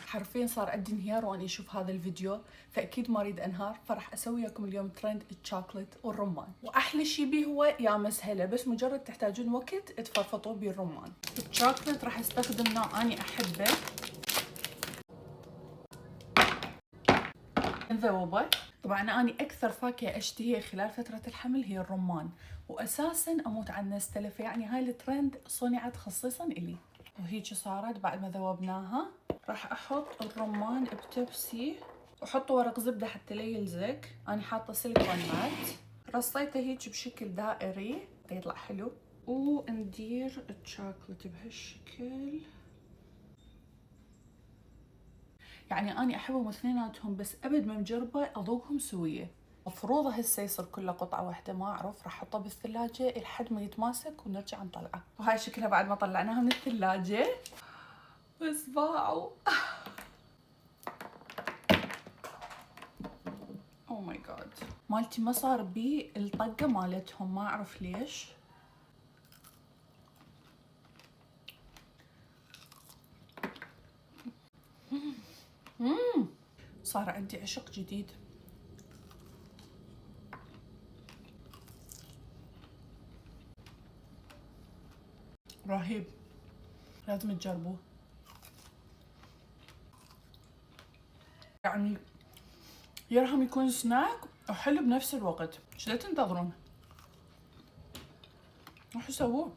حرفيا صار عندي انهيار واني اشوف هذا الفيديو، فاكيد ما اريد انهار، فراح اسوي لكم اليوم ترند الشوكولات والرمان. واحلى شيء بيه هو يا مسهله، بس مجرد تحتاجون وقت تفرفطوا بيه الرمان. الشوكولات راح استخدم نوع اني احبه مذوبه. طبعا اني اكثر فاكهه اشتهيها خلال فتره الحمل هي الرمان، واساسا اموت على النستله، فيعني هاي الترند صنعت خصيصا الي. وهيك صارت بعد ما ذوبناها. راح احط الرمان بتبسي، واحط ورق زبده حتى لا يلزق. انا حاطه سيليكون مات، رصيته هيك بشكل دائري يطلع حلو. وندير الشوكولات بهالشكل. يعني أنا أحبهم اثنيناتهم، بس أبد ما مجربة أذوقهم سوية. مفروض هسه يصير كله قطعة واحدة، ما أعرف. راح أحطه بالثلاجة لحد ما يتماسك ونرجع نطلعه. وهاي شكلها بعد ما طلعناها من الثلاجة. بس باعوا. أوه ماي جاد. مالتي ما صار بي الطقة مالتهم، ما أعرف ليش. صار عندي عشق جديد. رهيب، لازم تجربوه. يعني يرهم يكون سناك وحلو بنفس الوقت. ايش لا تنتظرون؟ روحوا سووه.